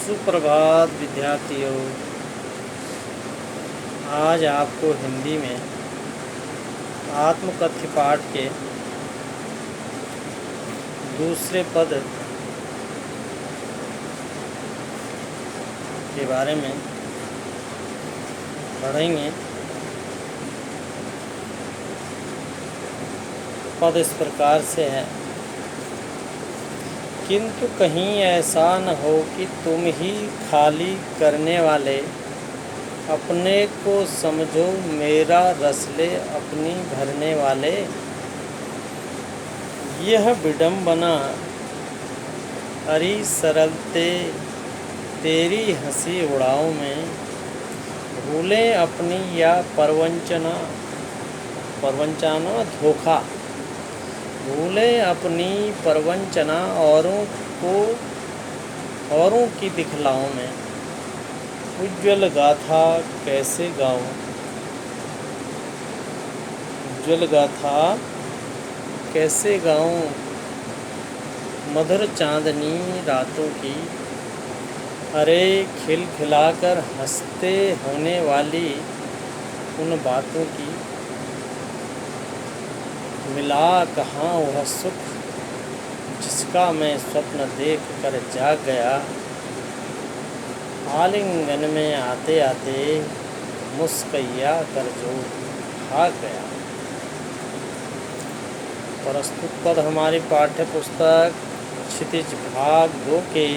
सुप्रभात विद्यार्थियों। आज आपको हिंदी में आत्मकथ्य पाठ के दूसरे पद के बारे में पढ़ेंगे। पद इस प्रकार से है, किंतु कहीं ऐसा न हो कि तुम ही खाली करने वाले अपने को समझो मेरा रस ले अपनी भरने वाले। यह विडंबना अरी सरलते तेरी हंसी उड़ाओ में, भूलें अपनी या परवंचना धोखा, भूलें अपनी परवंचना औरों की दिखलाओं में। उज्ज्वल गाथा कैसे गाऊं, उज्ज्वल गाथा कैसे गाऊं, मधुर चांदनी रातों की। अरे खिलखिलाकर हंसते होने वाली उन बातों की, मिला कहाँ वह सुख जिसका मैं स्वप्न देख कर जाग गया। आलिंगन में आते आते मुस्कैया कर जो भाग गया। प्रस्तुत पद हमारी पाठ्य पुस्तक क्षितिज भाग 2 के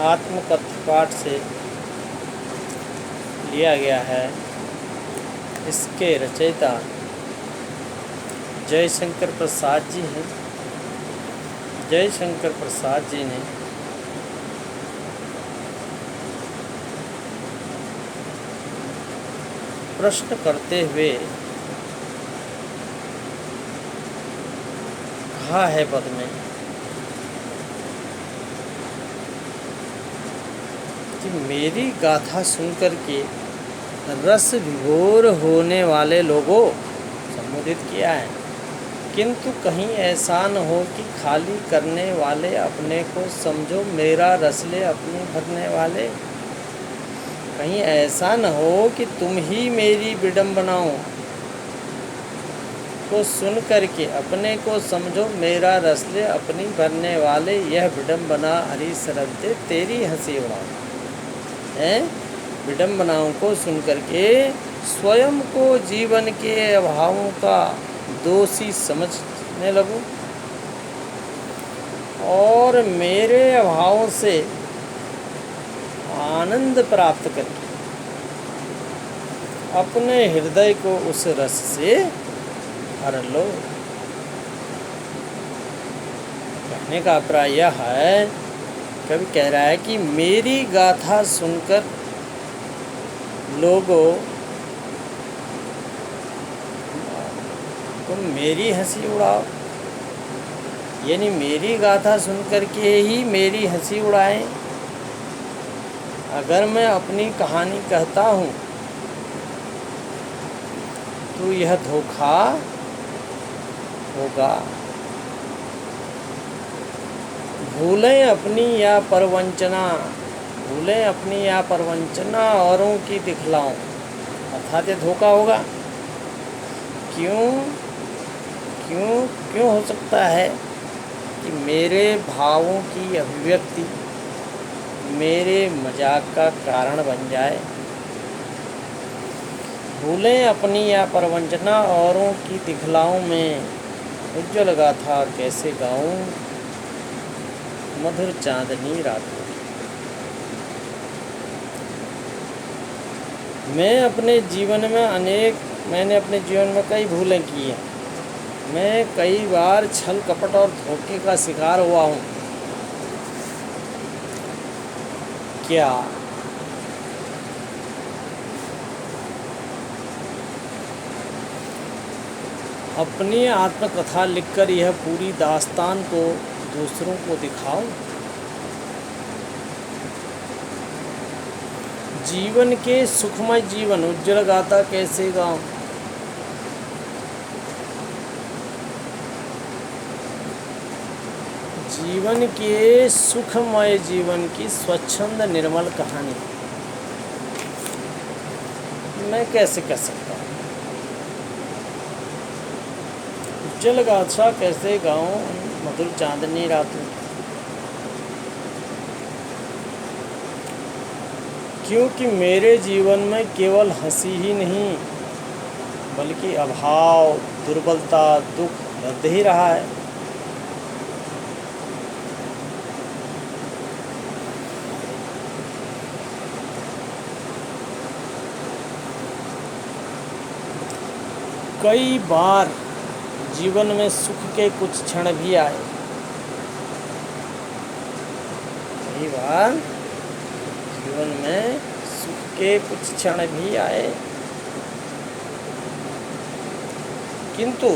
आत्मकथ्य पाठ से लिया गया है। इसके रचयिता जयशंकर प्रसाद जी हैं। जयशंकर प्रसाद जी ने प्रश्न करते हुए कहा है पद में कि मेरी गाथा सुनकर के रस विभोर होने वाले लोगों संबोधित किया है, किंतु कहीं ऐसा न हो कि खाली करने वाले अपने को समझो मेरा रस ले अपनी भरने वाले। कहीं ऐसा न हो कि तुम ही मेरी विडंबनाओं को सुन करके अपने को समझो मेरा रस ले अपनी भरने वाले। यह विडंबना हरी सरलते तेरी हंसी उड़ाओ है। विडंबनाओं को सुन करके स्वयं को जीवन के अभावों का दोषी समझने लगूं और मेरे अभावों से आनंद प्राप्त करके अपने हृदय को उस रस से भर लो। कहने का अभिप्राय यह है, कवि कह रहा है कि मेरी गाथा सुनकर लोगों तुम मेरी हंसी उड़ाओ, यानी मेरी गाथा सुनकर के ही मेरी हंसी उड़ाएं। अगर मैं अपनी कहानी कहता हूँ तो यह धोखा होगा। भूलें अपनी या परवंचना, भूलें अपनी या परवंचना औरों की दिखलाऊं, अर्थात ये धोखा होगा। क्यों क्यों क्यों हो सकता है कि मेरे भावों की अभिव्यक्ति मेरे मजाक का कारण बन जाए। भूलें अपनी या परवंचना औरों की दिखलाओं में, उज्ज्वल गाथा कैसे गाऊं, मधुर चांदनी रातों की। मैंने अपने जीवन में कई भूलें की हैं। मैं कई बार छल कपट और धोखे का शिकार हुआ हूँ। क्या अपनी आत्मकथा लिखकर यह पूरी दास्तान को दूसरों को दिखाऊं? जीवन के सुखमय जीवन उज्ज्वल गाथा कैसे गाऊं? जीवन के सुखमय जीवन की स्वच्छंद निर्मल कहानी मैं कैसे कह सकता हूँ। उज्जवल गाथा कैसे गाऊं मधुर चांदनी रातों की, क्योंकि मेरे जीवन में केवल हंसी ही नहीं बल्कि अभाव, दुर्बलता, दुख बढ़ ही रहा है। कई बार जीवन में सुख के कुछ क्षण भी आए, कई बार जीवन में सुख के कुछ क्षण भी आए, किंतु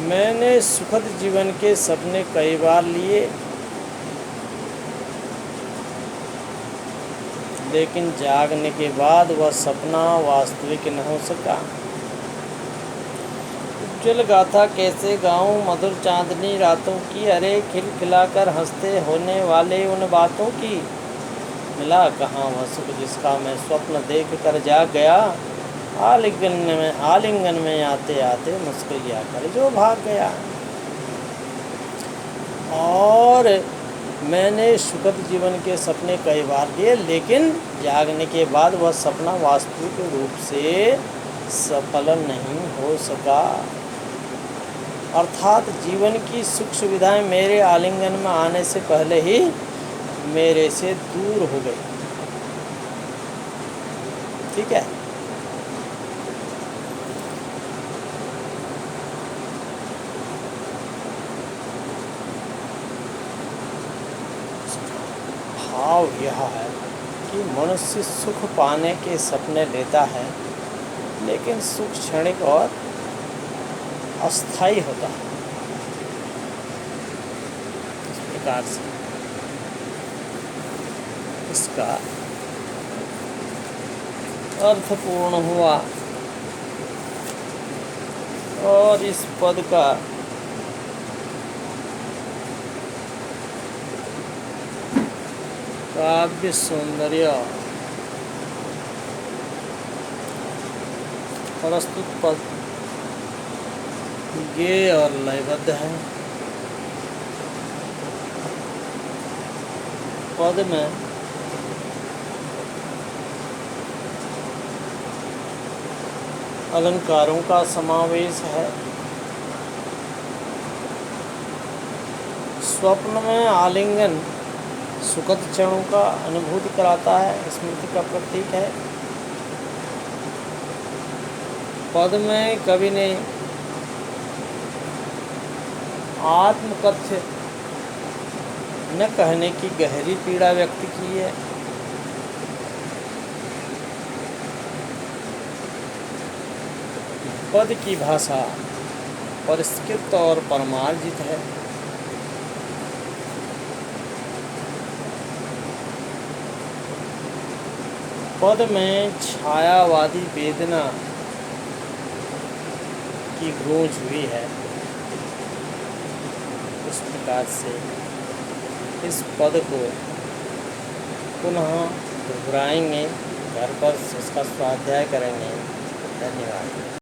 मैंने सुखद जीवन के सपने कई बार लिए, लेकिन जागने के बाद वह सपना वास्तविक न हो सका। उज्जवल गाथा कैसे गाऊं मधुर चांदनी रातों की, अरे खिलखिलाकर हंसते होने वाले उन बातों की। मिला कहाँ वह सुख जिसका मैं स्वप्न देख कर जाग गया, आलिंगन में आते आते मुस्कुरा कर जो भाग गया। और मैंने सुखद जीवन के सपने कई बार लिए, लेकिन जागने के बाद वह सपना वास्तविक रूप से सफल नहीं हो सका। अर्थात जीवन की सुख सुविधाएं मेरे आलिंगन में आने से पहले ही मेरे से दूर हो गई। ठीक है, भाव यह है कि मनुष्य सुख पाने के सपने लेता है, लेकिन सुख क्षणिक और अस्थायी होता है। इस प्रकार से इसका अर्थपूर्ण हुआ और इस पद का काव्य सौंदर्य प्रस्तुत पद गेय और लयबद्ध है। पद में अलंकारों का समावेश है। स्वप्न में आलिंगन सुखद क्षणों का अनुभूति कराता है, स्मृति का प्रतीक है। पद में कवि ने आत्मकथ्य न कहने की गहरी पीड़ा व्यक्त की है। पद की भाषा परिष्कृत और परमार्जित है। पद में छायावादी वेदना की गूंज हुई है। इस प्रकार से इस पद को पुनः दोहराएंगे, घर पर इसका स्वाध्याय करेंगे। धन्यवाद।